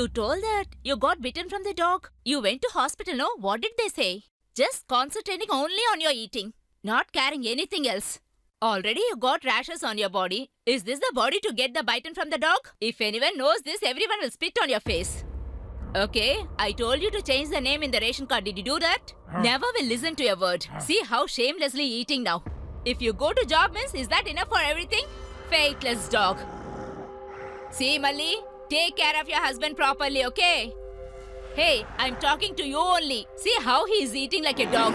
You told that you got bitten from the dog. You went to hospital, no? What did they say? Just concentrating only on your eating, not caring anything else. Already you got rashes on your body. Is this the body to get the bitten from the dog? If anyone knows this, everyone will spit on your face. Okay, I told you to change the name in the ration card. Did you do that? Never will listen to your word. See how shamelessly eating now. If you go to job means, is that enough for everything? Faithless dog. See, Malli, take care of your husband properly, okay? Hey, I'm talking to you only. See how he is eating like a dog.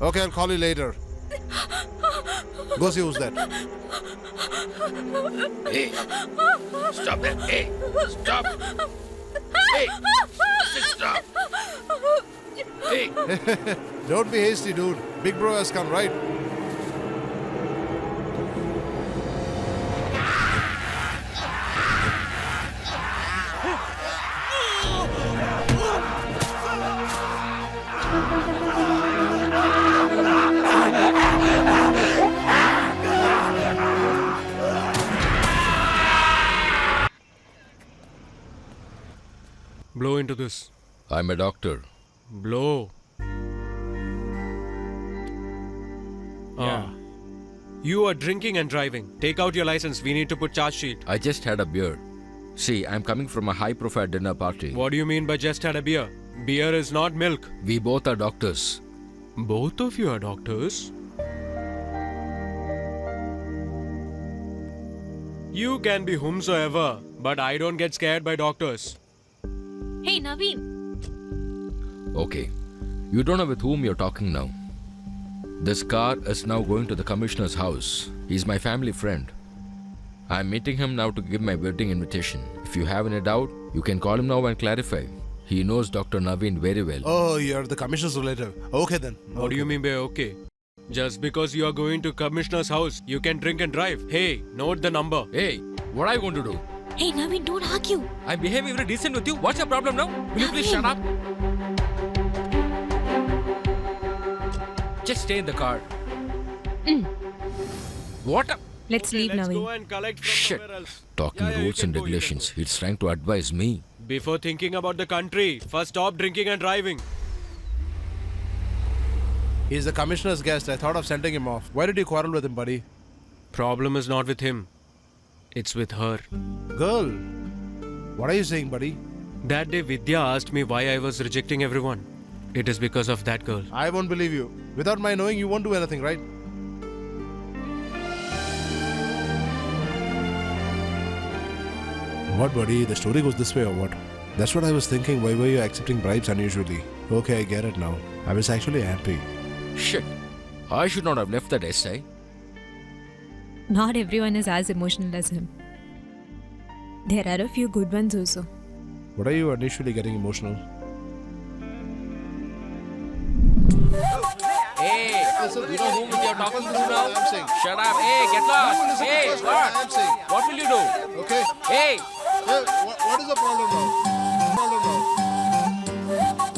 Okay, I'll call you later. Go see who's that. Hey, stop that. Hey, stop. Hey, stop. Hey. Don't be hasty, dude. Big bro has come, right? Blow into this. I'm a doctor. Blow. You are drinking and driving. Take out your license. We need to put charge sheet. I just had a beer. See, I'm coming from a high-profile dinner party. What do you mean by just had a beer? Beer is not milk. We both are doctors. Both of you are doctors? You can be whomsoever, but I don't get scared by doctors. Hey, Naveen. Okay. You don't know with whom you're talking now. This car is now going to the commissioner's house. He's my family friend. I'm meeting him now to give my wedding invitation. If you have any doubt, you can call him now and clarify. He knows Dr. Naveen very well. Oh, you're the commissioner's relative. Okay then. What do you mean by okay? Just because you are going to commissioner's house, you can drink and drive. Hey, note the number. Hey, what are you going to do? Hey, Naveen, don't argue. I'm behaving very decent with you. What's your problem now? Will you please shut up? Just stay in the car. What? Let's leave, Let's go Naveen. and collect from Shit. somewhere else. Talking Yeah, you rules can and go, you can regulations. go. He's trying to advise me. Before thinking about the country, first stop drinking and driving. He's the commissioner's guest. I thought of sending him off. Why did you quarrel with him, buddy? Problem is not with him. It's with her. Girl. What are you saying, buddy? That day Vidya asked me why I was rejecting everyone. It is because of that girl. I won't believe you. Without my knowing, you won't do anything, right? What, buddy? The story goes this way or what? That's what I was thinking. Why were you accepting bribes unusually? Okay, I get it now. I was actually happy. Shit. I should not have left that essay. Not everyone is as emotional as him. There are a few good ones also. What are you unusually getting emotional? Hey, you know whom you're talking to now? I'm saying. Shut up. Hey, get lost. Hey, What what? I'm saying. What will you do? Okay. Hey, What is the problem now? Problem now?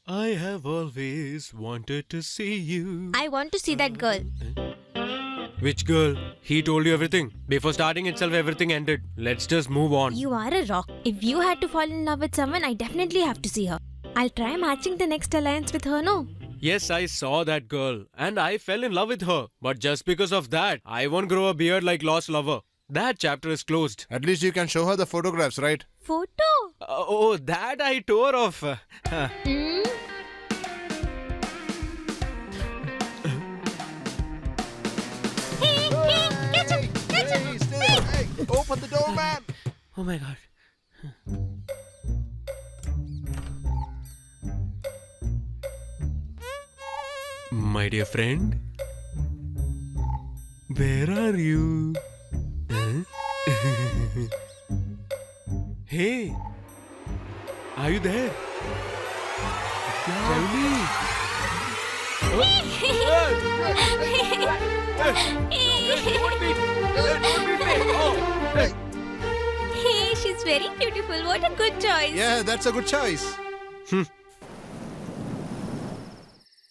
I have always wanted to see you. I want to see that girl. Which girl? He told you everything. Before starting itself, everything ended. Let's just move on. You are a rock. If you had to fall in love with someone, I definitely have to see her. I'll try matching the next alliance with her, no? Yes, I saw that girl and I fell in love with her. But just because of that, I won't grow a beard like lost lover. That chapter is closed. At least you can show her the photographs, right? Photo? Oh, that I tore off. Hmm? Hey, open the door, man! Oh my god. My dear friend, where are you? Huh? Hey, are you there? Tell me. Hey, she's very beautiful. What a good choice. Yeah, that's a good choice.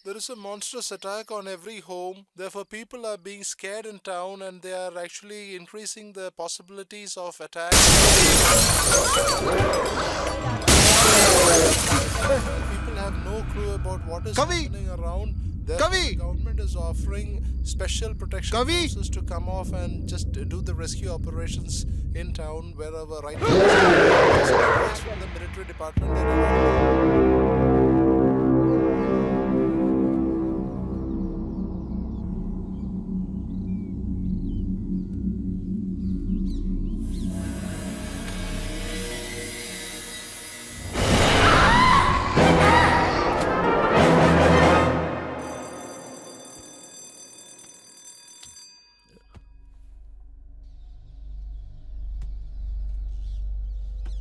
There is a monstrous attack on every home. Therefore, people are being scared in town and they are actually increasing the possibilities of attack. People have no clue about what is happening around. Therefore, the government is offering special protection forces to come off and just do the rescue operations in town wherever right now. There's advice from the military department that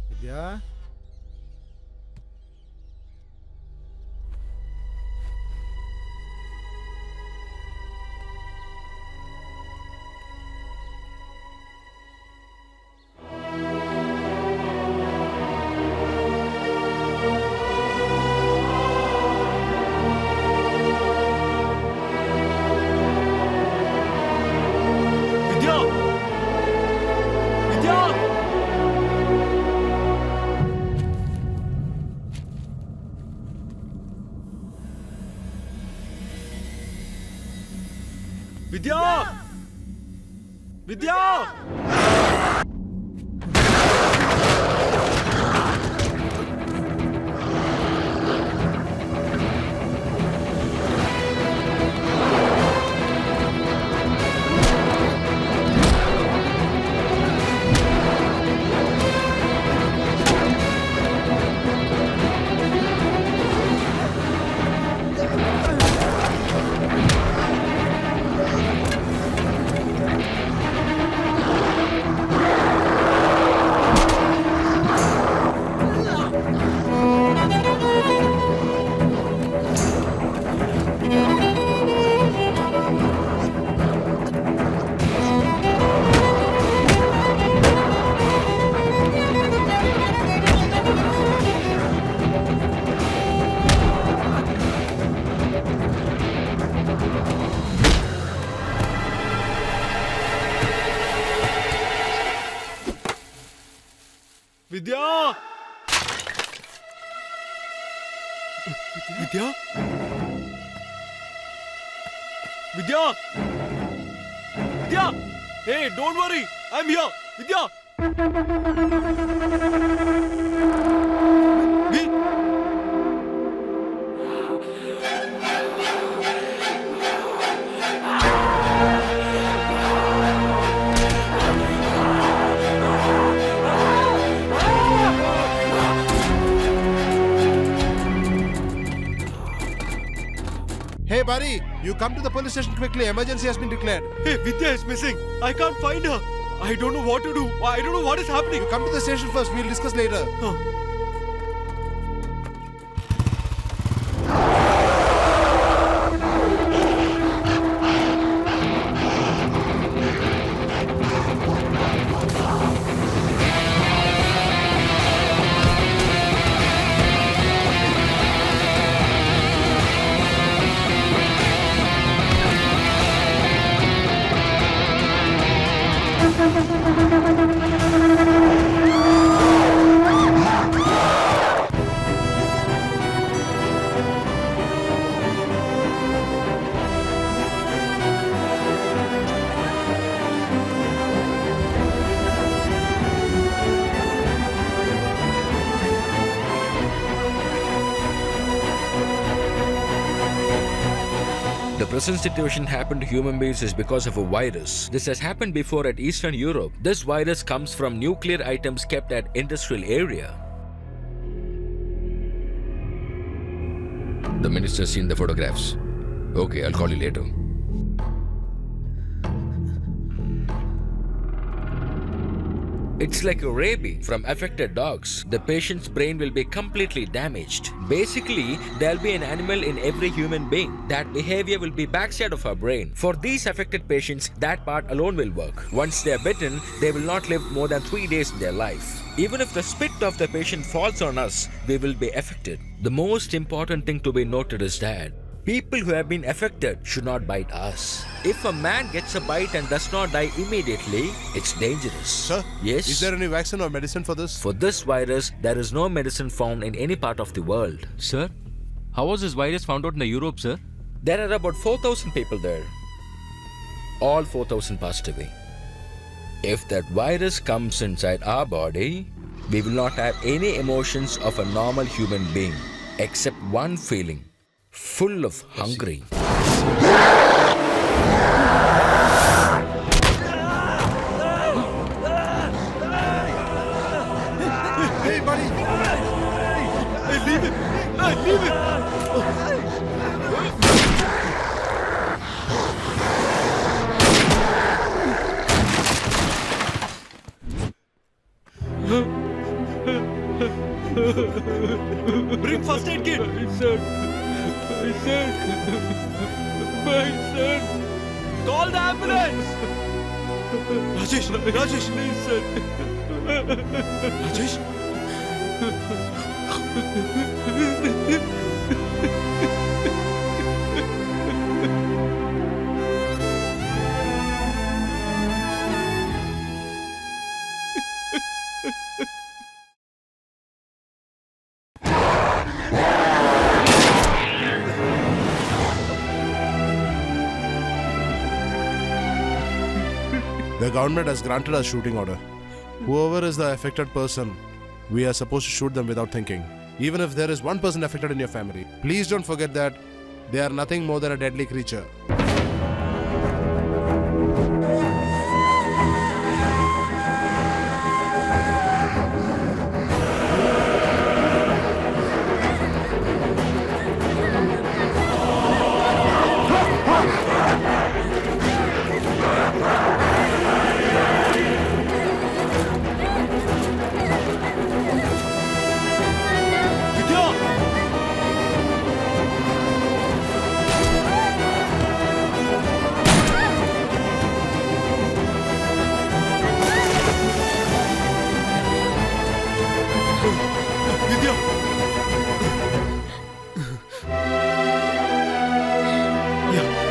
Vidya? Vidya! Vidya! Vidya! Vidya! Vidya! Vidya? Vidya! Vidya! Hey, don't worry. I'm here. Vidya! Hey, buddy, you come to the police station quickly. Emergency has been declared. Hey, Vidya is missing. I can't find her. I don't know what to do. I don't know what is happening. You come to the station first. We'll discuss later. The present situation happened to human beings is because of a virus. This has happened before at Eastern Europe. This virus comes from nuclear items kept at industrial area. The minister's seen the photographs. Okay, I'll call you later. It's like a rabies from affected dogs. The patient's brain will be completely damaged. Basically, there'll be an animal in every human being. That behavior will be backside of our brain. For these affected patients, that part alone will work. Once they are bitten, they will not live more than 3 days in their life. Even if the spit of the patient falls on us, we will be affected. The most important thing to be noted is that people who have been affected should not bite us. If a man gets a bite and does not die immediately, it's dangerous. Sir? Yes? Is there any vaccine or medicine for this? For this virus, there is no medicine found in any part of the world. Sir, how was this virus found out in the Europe, sir? There are about 4,000 people there. All 4,000 passed away. If that virus comes inside our body, we will not have any emotions of a normal human being, except one feeling, full of hungry. Hey, buddy! Hey, leave it! Hey, leave it! Bring first aid kit! My son! Call the ambulance! Rajesh! Please, sir. Rajesh? The government has granted a shooting order. Whoever is the affected person, we are supposed to shoot them without thinking. Even if there is one person affected in your family, please don't forget that they are nothing more than a deadly creature.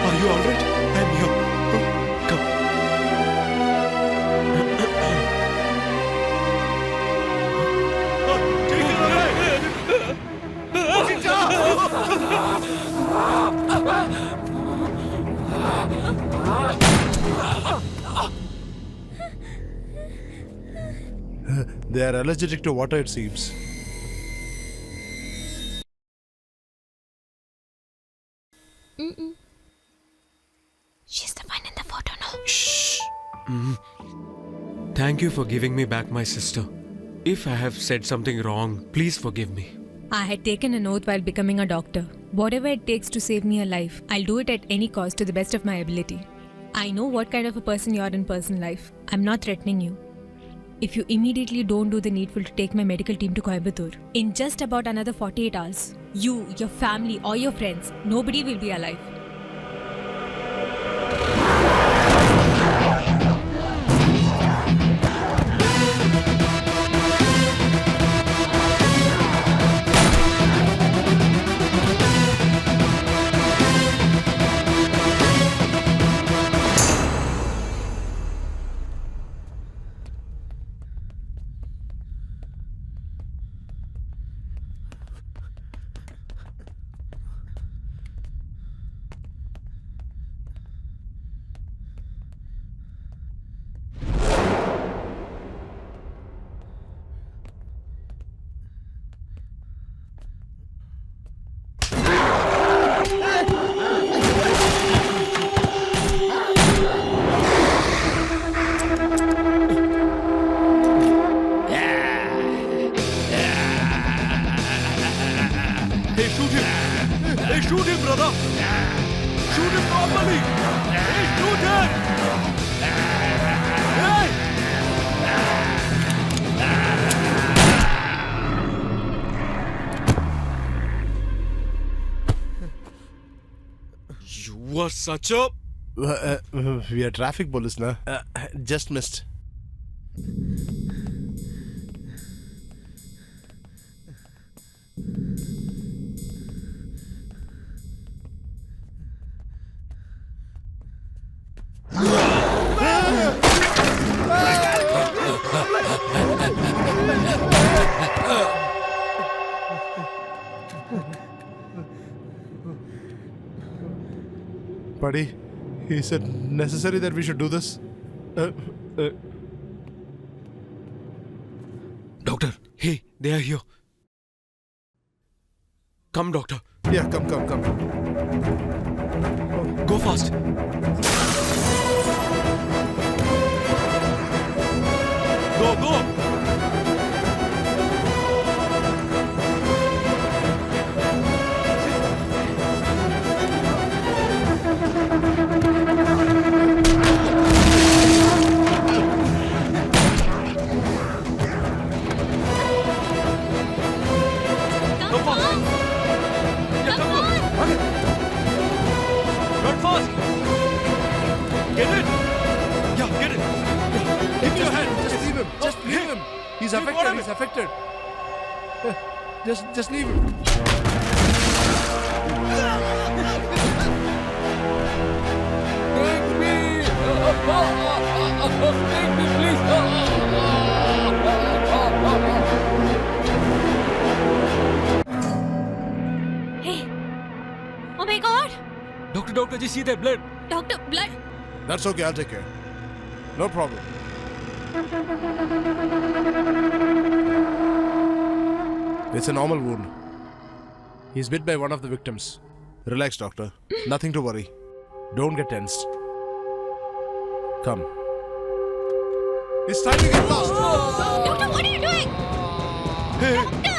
Are you alright? I'm here. Come. Take it away! They are allergic to water, it seems. She's the one in the photo now. Thank you for giving me back my sister. If I have said something wrong, please forgive me. I had taken an oath while becoming a doctor. Whatever it takes to save me a life, I'll do it at any cost to the best of my ability. I know what kind of a person you are in personal life. I'm not threatening you. If you immediately don't do the needful to take my medical team to Coimbatore, in just about another 48 hours, you, your family, or your friends, nobody will be alive. Bahubali! Hey, shoot her! Hey! You were such a... We are traffic police, na? Just missed. Buddy, he said necessary that we should do this. Doctor, Hey, they are here. Come, doctor. Yeah, come. Go fast. Go. Come on! Run fast. Get it. Yeah, get it. Give your hand. Just leave him. He's Dude, what affected. happened? He's affected. Just leave him. take me! Take me, please! Hey! Oh my god! Doctor, just see that blood. Doctor, blood! That's okay. I'll take care. No problem. It's a normal wound. He's bit by one of the victims. Relax, doctor. Nothing to worry. Don't get tensed. Come. It's time to get lost. Doctor, what are you doing? Doctor!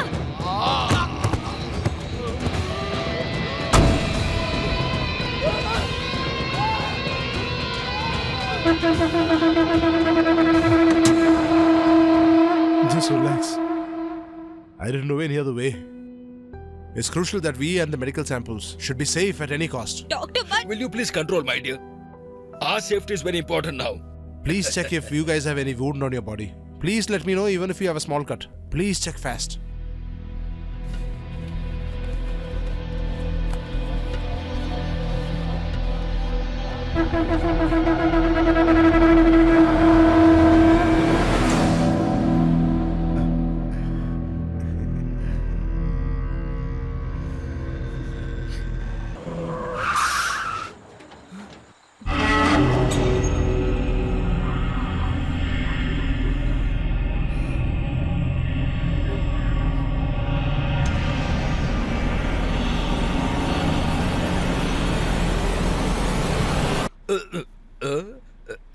Just relax. I didn't know any other way. It's crucial that we and the medical samples should be safe at any cost. Doctor, but... Will you please control, my dear? Our safety is very important now. Please check if you guys have any wound on your body. Please let me know even if you have a small cut. Please check fast.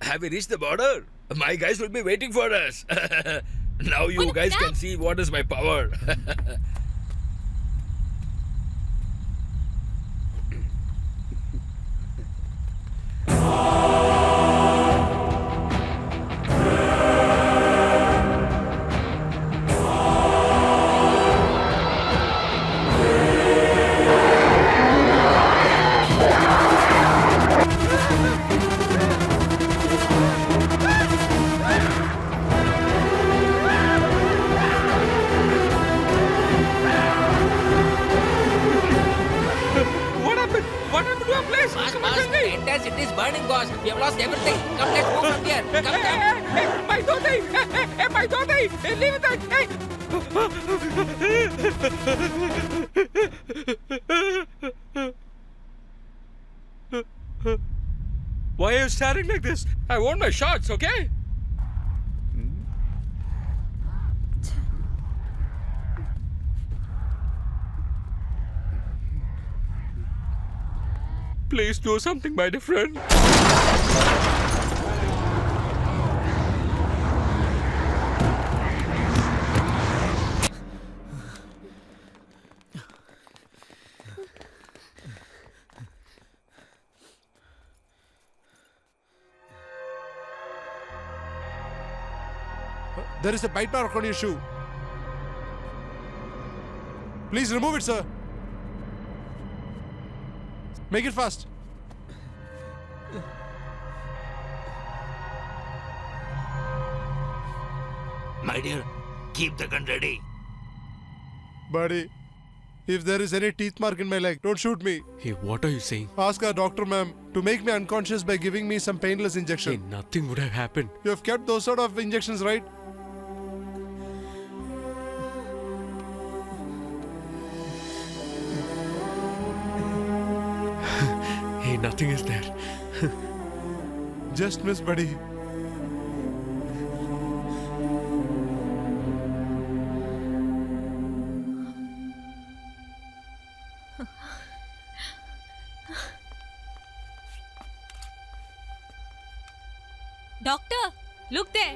Have we reached the border? My guys will be waiting for us. Now you But guys that- can see what is my power. What happened? What happened to our place? Boss, Come on, boss, tell me. the entire city is burning, boss. We have lost everything. Come, let's move from here. Come. My daughter! My daughter! Leave that! Why are you staring like this? I want my shots, okay? Please do something, my dear friend. There is a bite mark on your shoe. Please remove it, sir. Make it fast. My dear, keep the gun ready. Buddy, if there is any teeth mark in my leg, don't shoot me. Hey, what are you saying? Ask our doctor, ma'am, to make me unconscious by giving me some painless Hey, injection. nothing would have happened. You have kept those sort of injections, right? Hey, nothing is there. Just miss, buddy. Doctor, look there.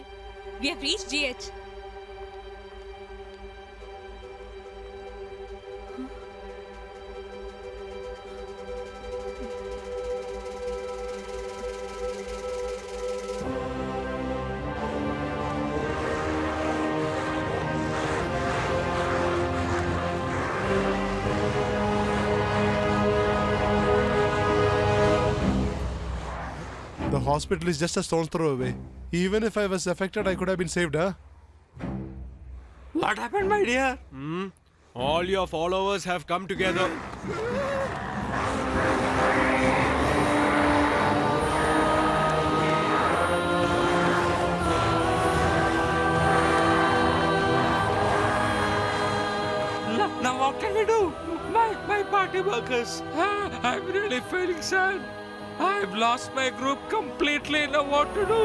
We have reached GH. The hospital is just a stone's throw away. Even if I was affected, I could have been saved, huh? What happened, my dear? All your followers have come together. Now what can we do? My party workers. I'm really feeling sad. I've lost my group completely. Now what to do?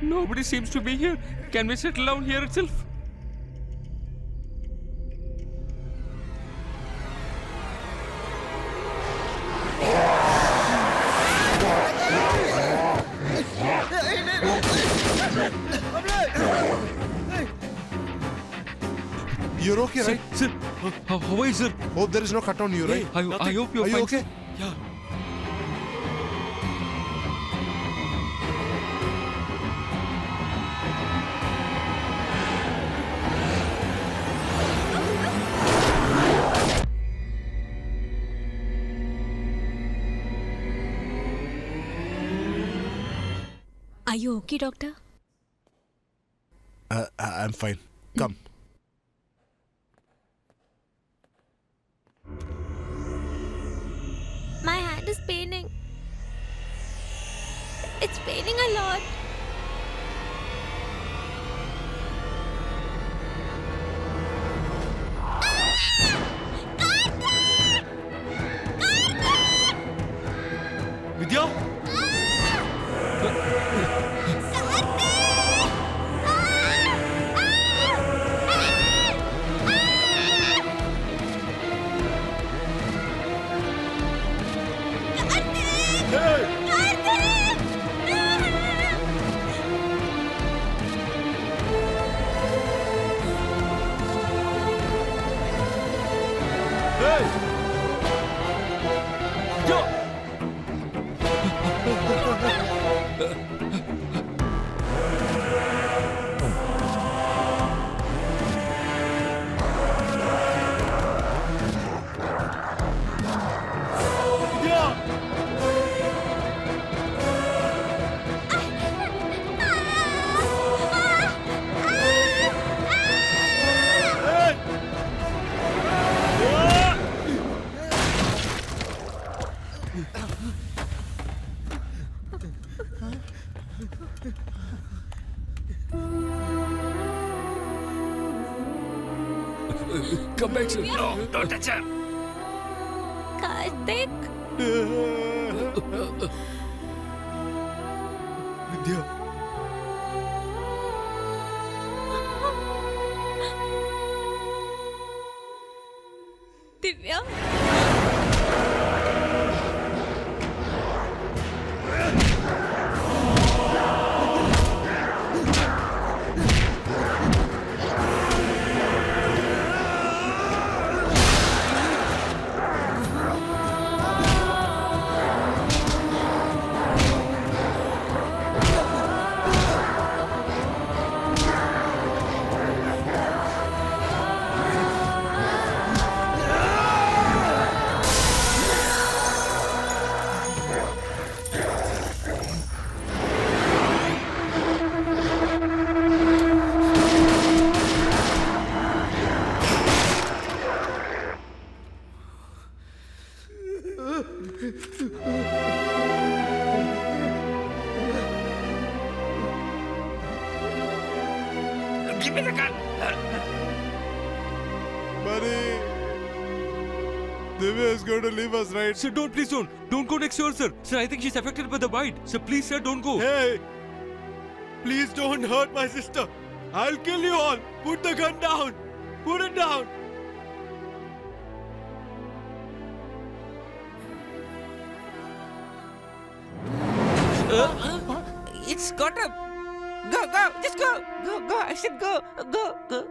Nobody seems to be here. Can we settle down here itself? You're okay, right? Sir, how are you, sir? Hope there is no cut on you, right? I nothing. hope you're Are you fine. okay? Yeah. Are you okay, doctor? I'm fine. Come. My hand is paining. It's paining a lot. Vidya? Come back, sir. No, don't touch her. Karthik. Vidya. Give me the gun. Buddy, Divya is going to leave us, right? Sir, don't, please don't. Don't go next to her, sir. Sir, I think she's affected by the bite. Sir, please, sir, don't go. Hey, please don't hurt my sister. I'll kill you all. Put the gun down. Put it down. It's got up. Go, go, just go. Go, go. I said go, go, go.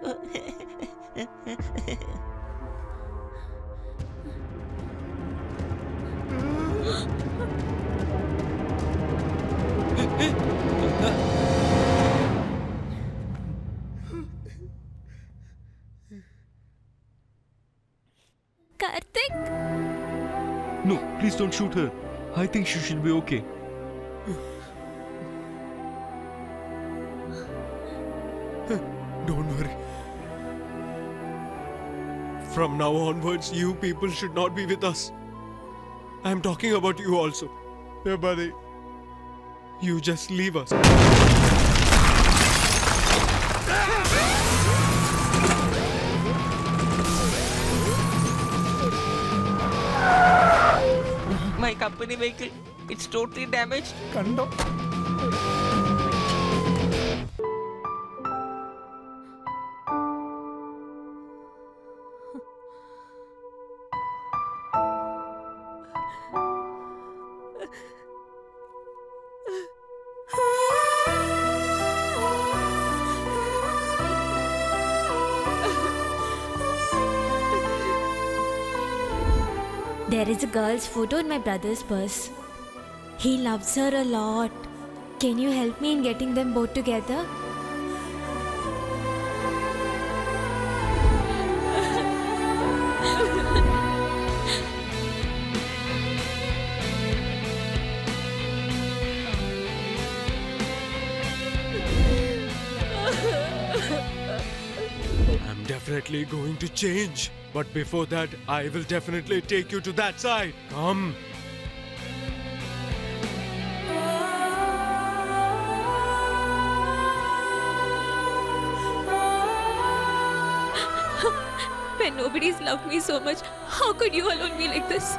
Karthik? No, please don't shoot her. I think she should be okay. Don't worry. From now onwards, you people should not be with us. I'm talking about you also. Yeah, buddy. You just leave us. My company vehicle, it's totally damaged. There is a girl's photo in my brother's purse. He loves her a lot. Can you help me in getting them both together? I'm definitely going to change. But before that, I will definitely take you to that side. Come. When nobody's loved me so much, how could you alone be like this?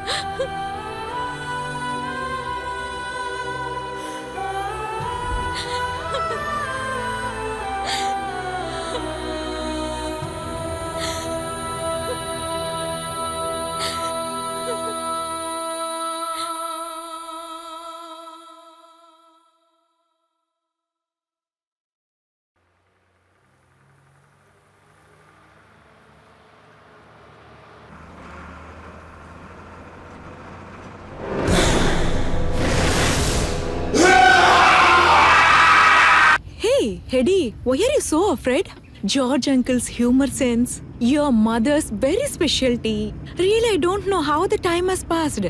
Hey, Hedy, why are you so afraid? George uncle's humor sense, your mother's very specialty. Really, I don't know how the time has passed.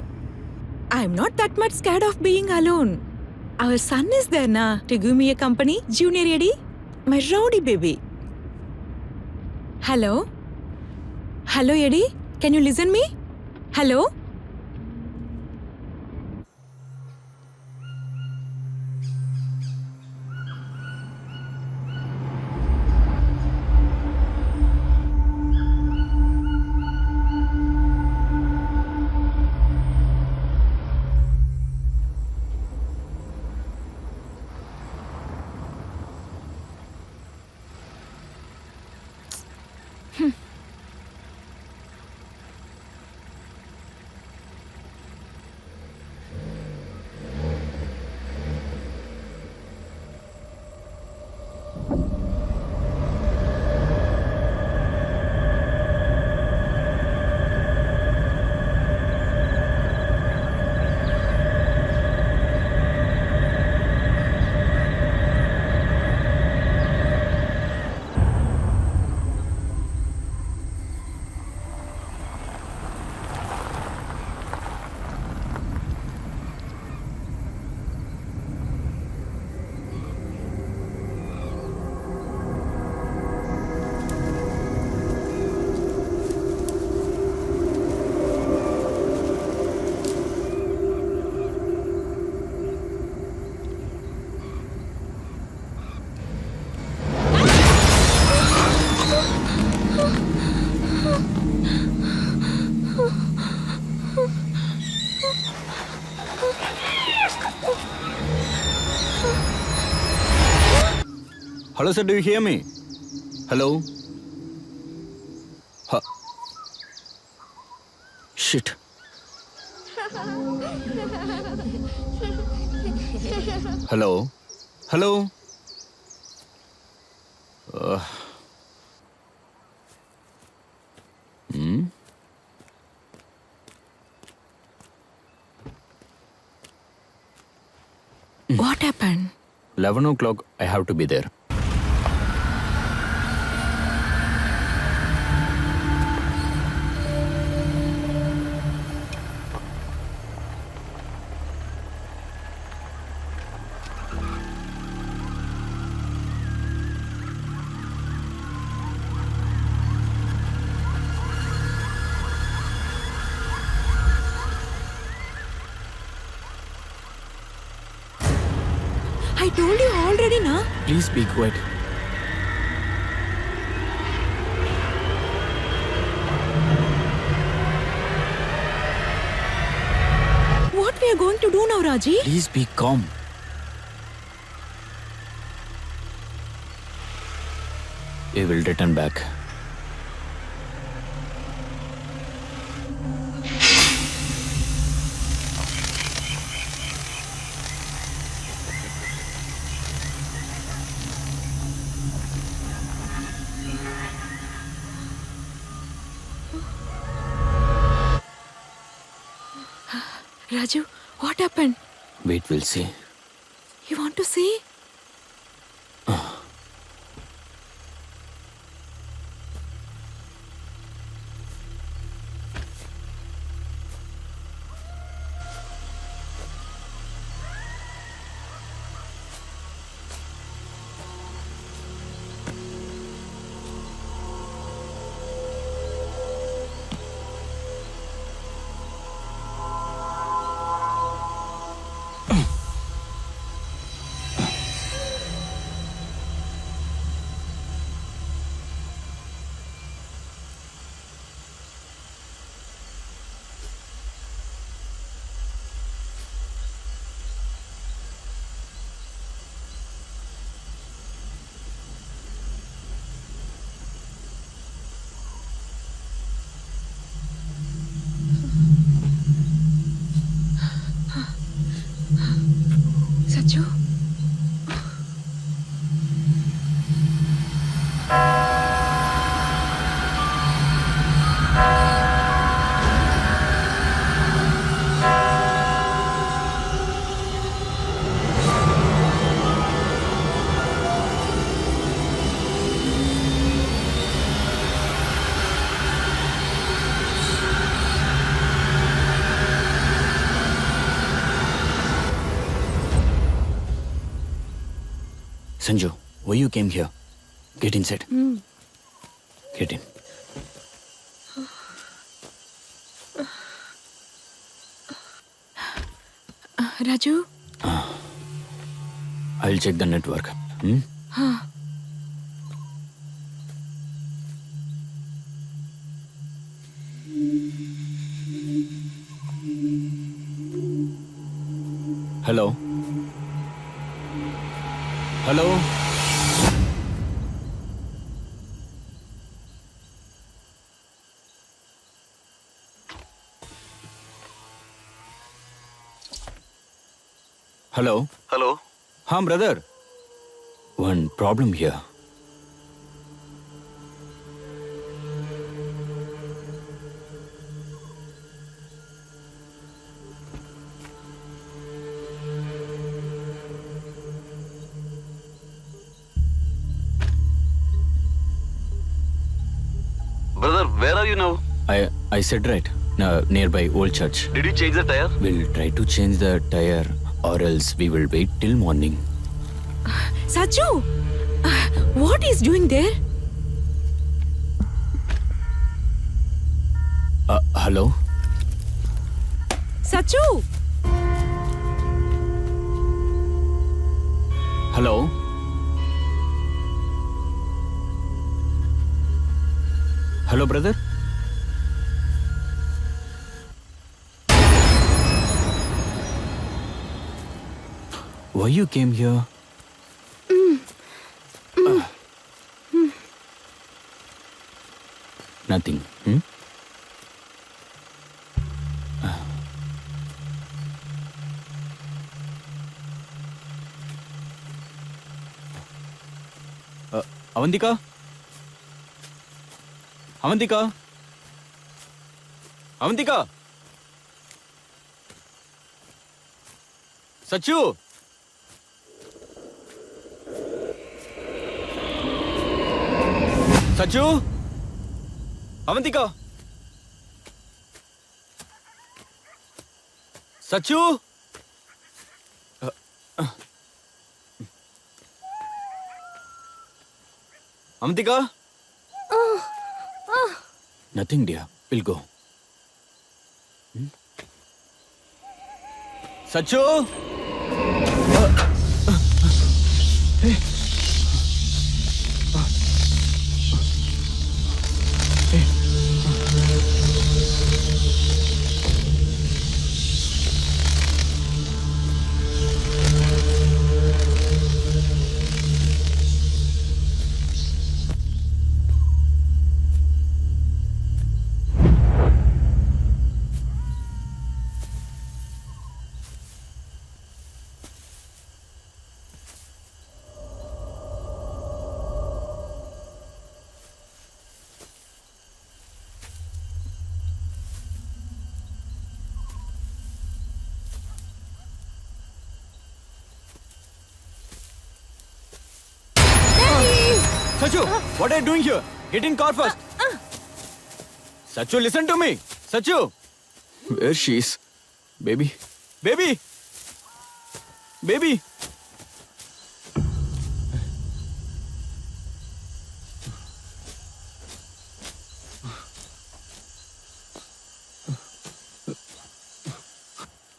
I'm not that much scared of being alone. Our son is there na to give me a company. Junior Hedy, my rowdy baby. Hello? Hello, Hedy? Can you listen me? Hello? Hello, sir. Do you hear me? Hello? Shit. Hello? Hello? What happened? 11 o'clock, I have to be there. I told you already, na? Please be quiet. What we are going to do now, Raji? Please be calm. We will return back. Raju, what happened? Wait, we'll see. You want to see? Saju? Sanju, why you came here? Get inside. Get in. Raju? I'll check the network. Hello? Hello? Hello? Hello? Haan, brother. One problem here. Brother, where are you now? I said right. Nearby old church. Did you change the tire? We'll try to change the tire or else we will wait till morning. Saju! What is doing there? Hello? Saju! Hello? Hello, brother? Why you came here? Avantika, Avantika, Avantika, Sachu, Sachu, Avantika, Sachu, Avantika, nothing dear, we'll go. Sachu, Sachu, what are you doing here? Get in car first. Sachu, listen to me. Sachu. Where she is? Baby. Baby. Baby.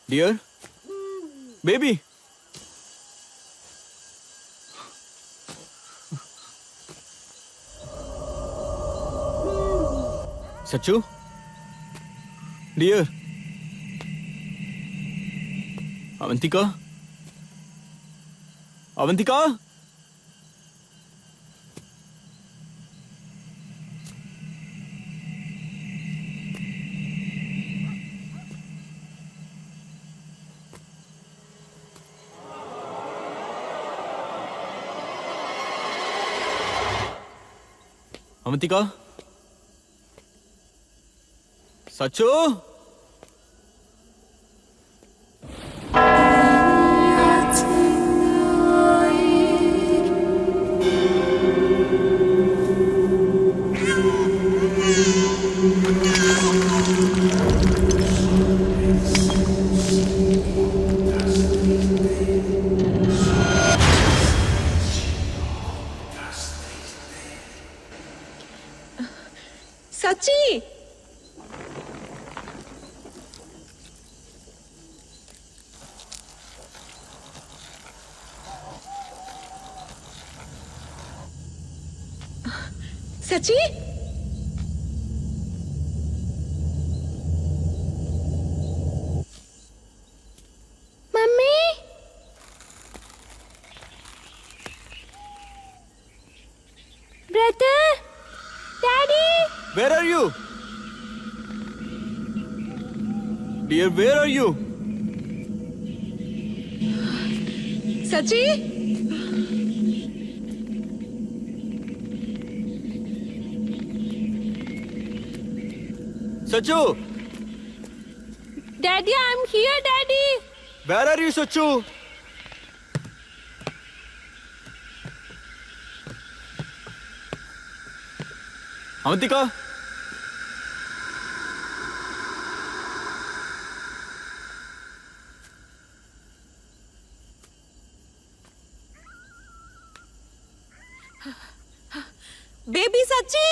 Dear. Baby. Sachu, dear, Avantika, Avantika, Avantika, Sachu, Sachi Sachi mummy brother daddy where are you? Dear, where are you? Sachi Sachu, daddy I am here daddy where are you, Sachu? Avantika, baby Sachi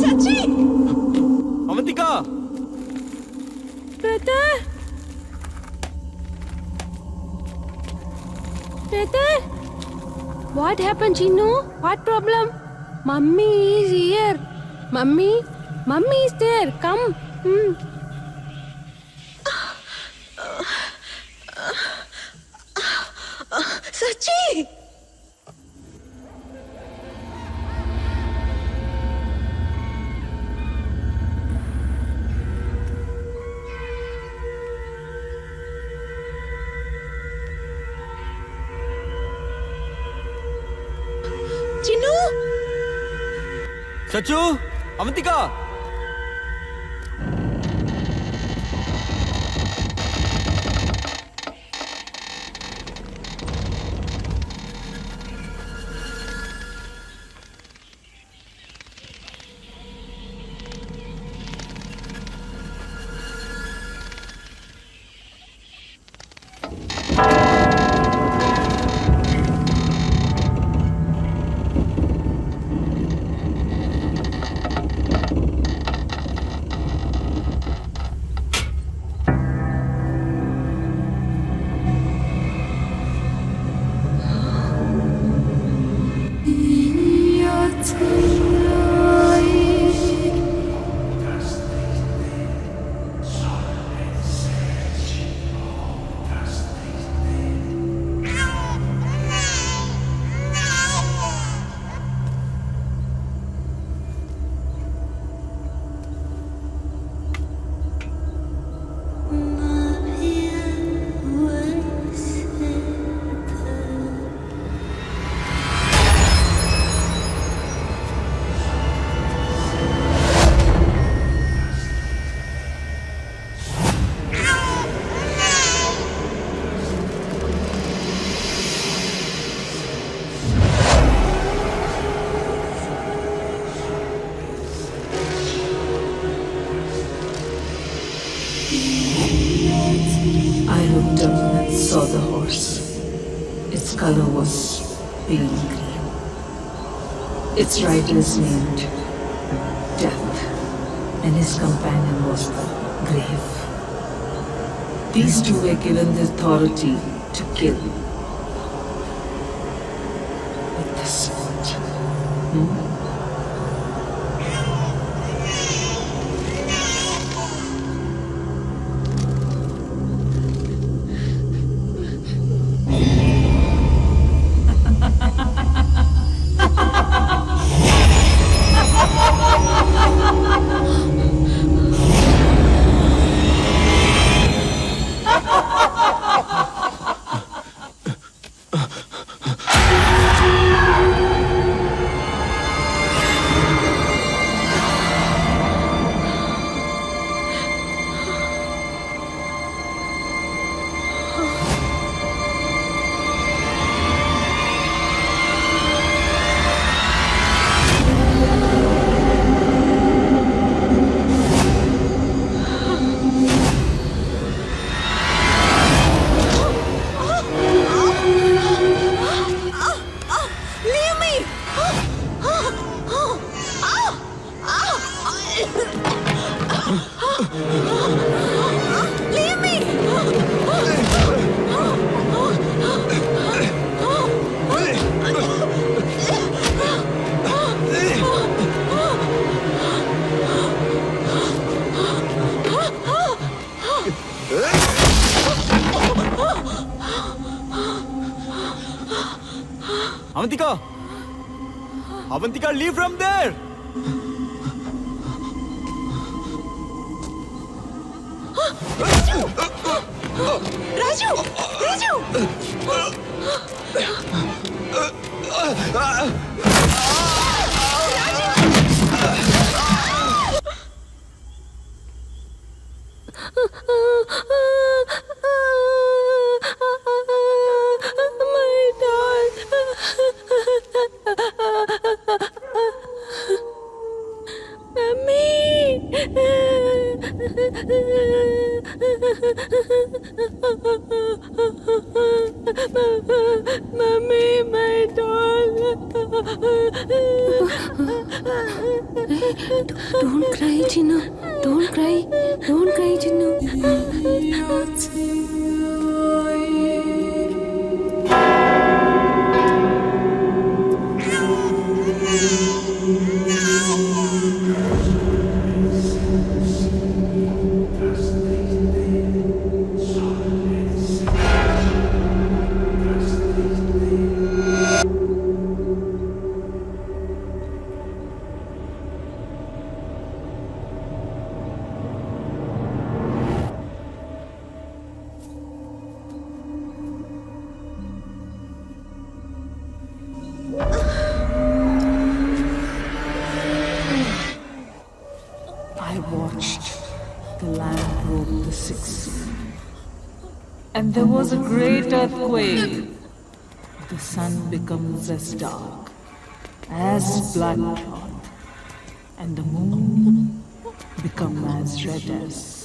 Sachi Avantika, brother what happened Chinu? What problem? Mummy is here. Mummy is there. Come. सच्ची Chinu! Sachu! Avantika! I looked up and saw the horse. Its color was pale green. Its rider is named Death, and his companion was the Grave. These two were given the authority to kill with the sword. Avantika! Avantika, leave from there! Raju! Raju! My dog. Mommy, my dog. Don't cry, Chinu. Don't cry. Don't cry, Chinu. and there was a great earthquake. The sun becomes as dark as blood clot, and the moon becomes as red as.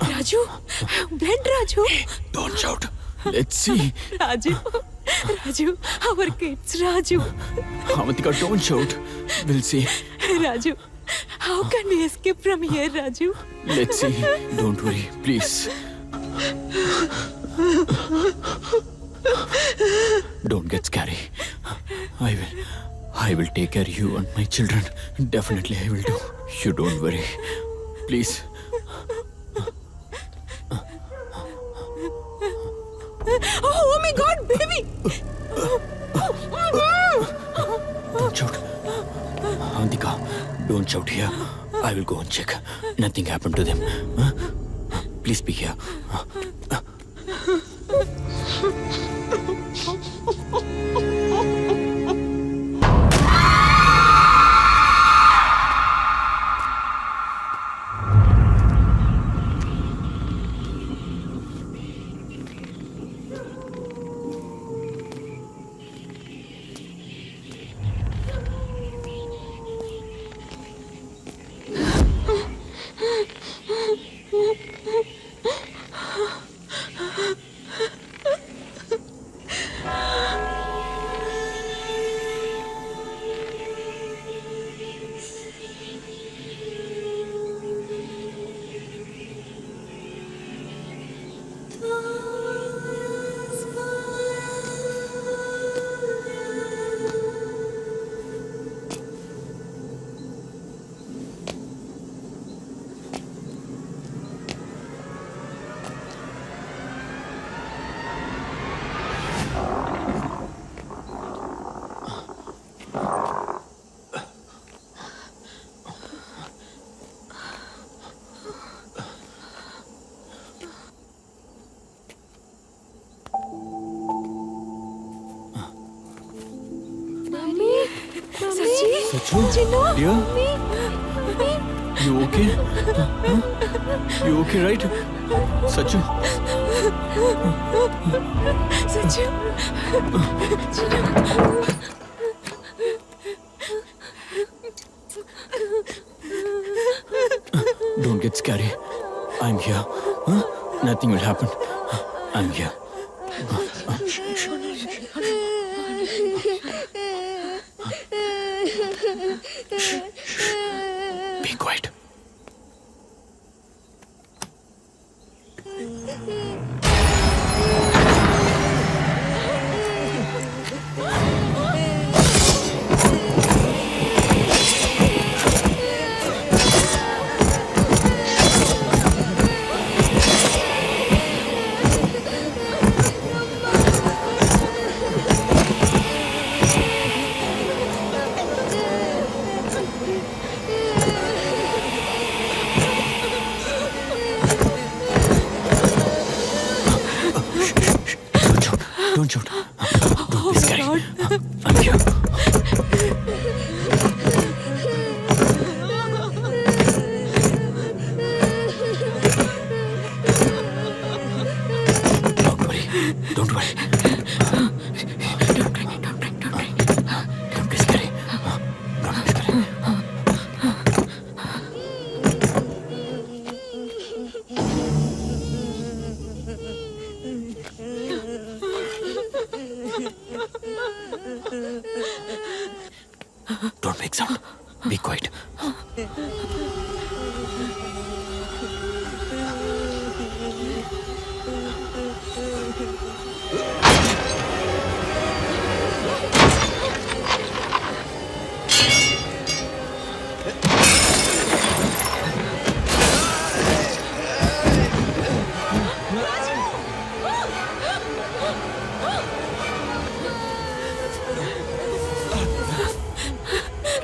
Raju, blood, Raju. Don't shout. Let's see. Raju, our kids, Raju. Avantika, don't shout. We'll see. Raju, how can we escape from here, Raju? Let's see. Don't worry, please. Don't get scary. I will take care of you and my children. Definitely I will do. You don't worry. Please. Oh my God, baby! Don't shout. Avantika, don't shout here. I will go and check. Nothing happened to them. Please be here. Sachu, Chinu, dear, me. you okay? Huh? You okay, right? Sachu. Sachu. Chinu. Don't get scary. I'm here. Huh? Nothing will happen. I'm here. Be quiet. Don't shout. Don't be scary. I'm here. Don't worry. Don't worry. Don't be scary. Don't be scary. Don't make sound. Be quiet.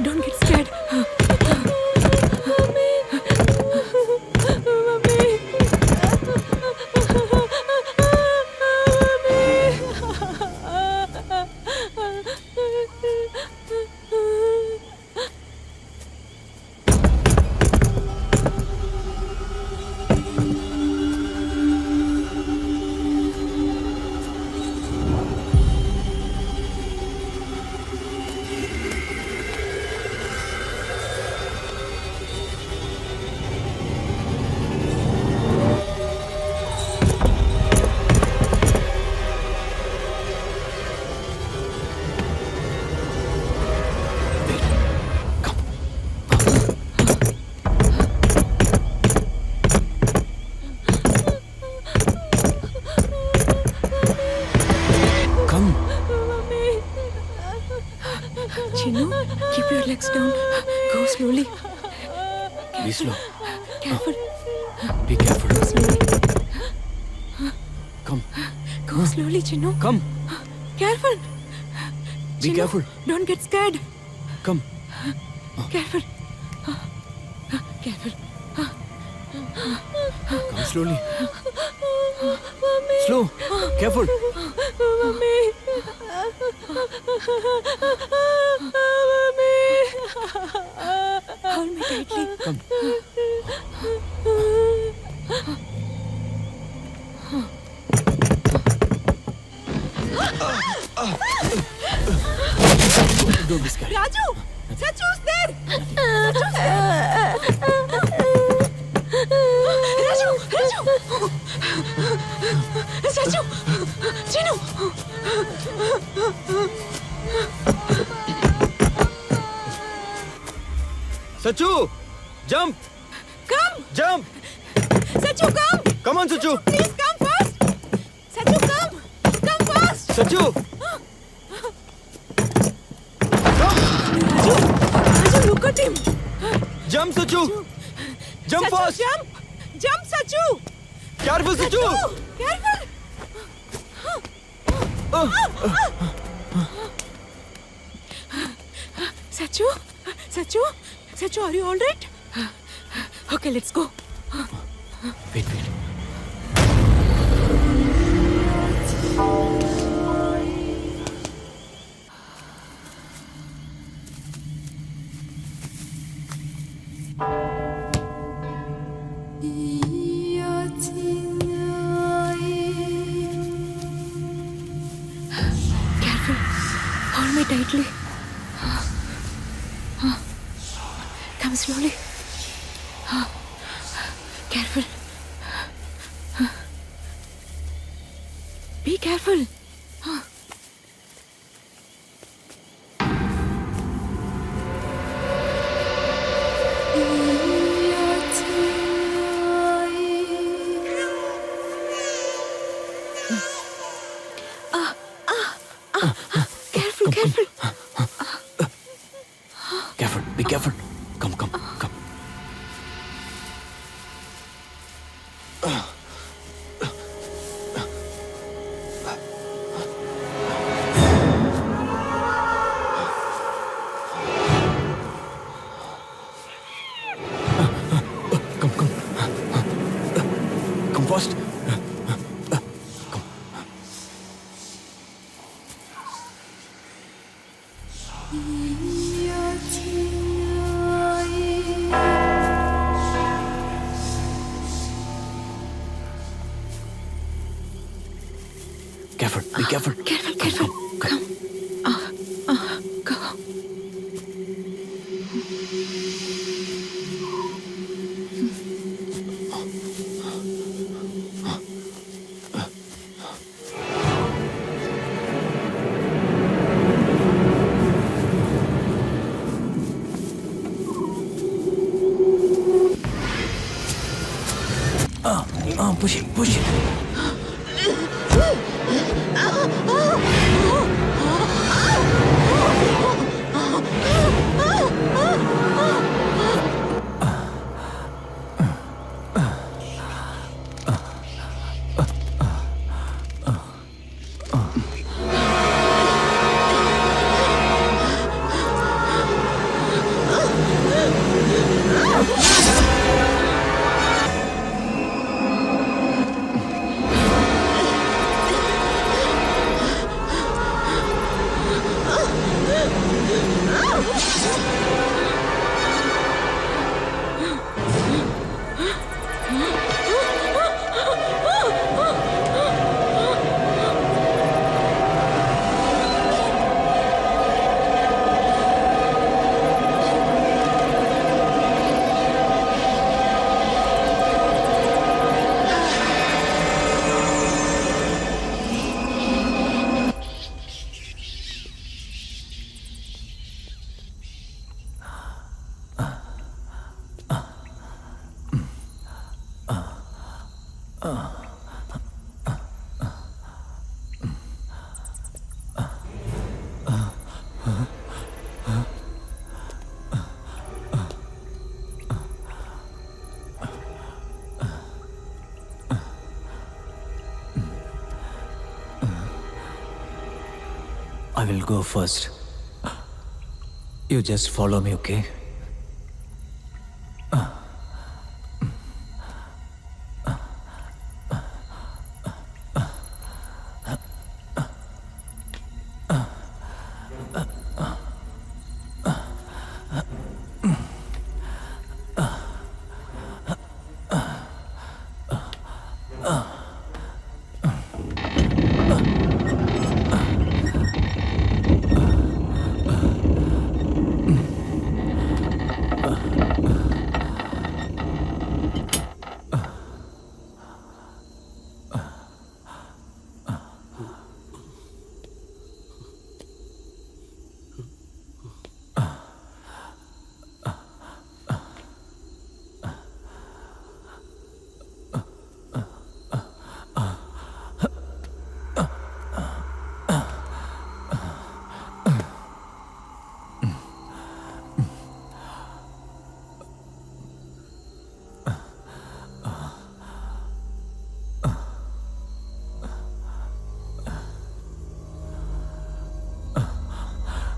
Don't get scared. Come. Chinu, keep your legs down. Go slowly. Be slow. Careful. Be careful. Go slowly. Come. Go slowly, Chinu. Come. Careful. Be Chinu, careful. Don't get scared. Come. Careful. Careful. Come slowly. Slow. Careful. Mommy. Hold me tightly. Come. Don't be scared. Raju! Sachu's there! Raju! Sachu! Chinu! Sachu! Jump! Come! Jump! Sachu, come! Come on, Sachu! Please come first! Sachu, come! Come fast! Sachu! Raju, look at him! Jump, Sachu! Jump Sachu, fast! jump! Jump, Sachu! Careful, Sachu! Careful! Sachu? Sachu? Sachu, are you all right? Okay, let's go. Wait. me tightly. Come slowly. Careful. Be careful. Careful, careful. Careful, be careful. Come. Come fast. Careful, be careful. Careful. Come. Go. Push it. I will go first. You just follow me, okay?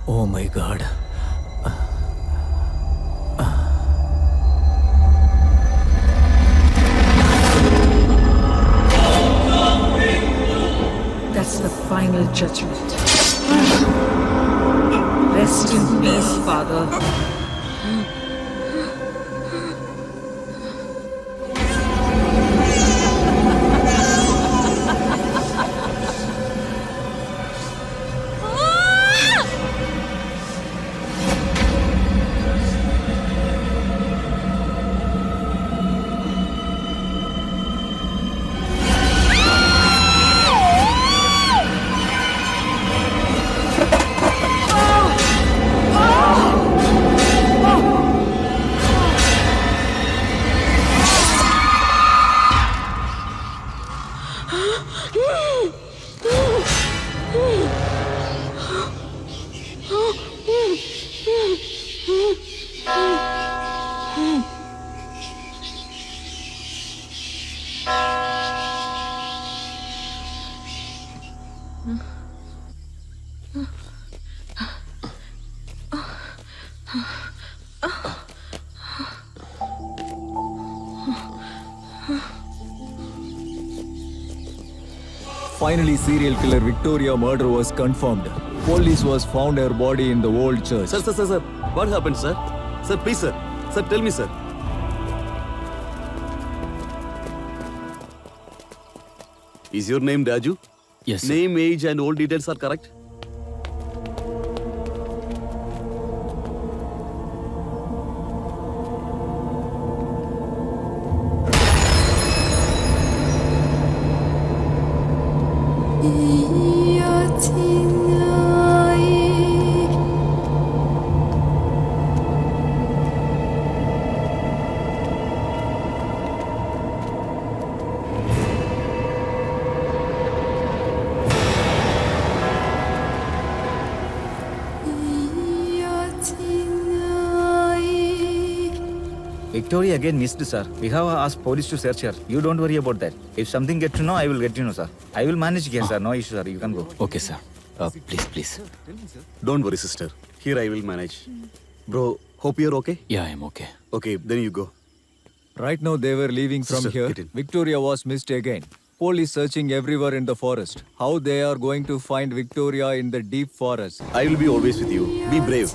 Oh my God. That's the final judgment. Rest in peace, Father. Finally, serial killer Victoria murder was confirmed. Police was found her body in the old church. Sir. What happened, sir? Sir, please, sir. Sir, tell me, sir. Is your name Raju? Yes, sir. Name, age, and all details are correct? Victoria again missed, sir. We have asked police to search her. You don't worry about that. If something get to know, I will get you know, sir. I will manage here, sir. No issue, sir. You can go. Okay, sir. Please. Don't worry, sister. Here I will manage. Bro, hope you're okay? Yeah, I'm okay. Okay, then you go. Right now, they were leaving from Sister, here. get in. Victoria was missed again. Police searching everywhere in the forest. How they are going to find Victoria in the deep forest? I will be always with you. Be brave.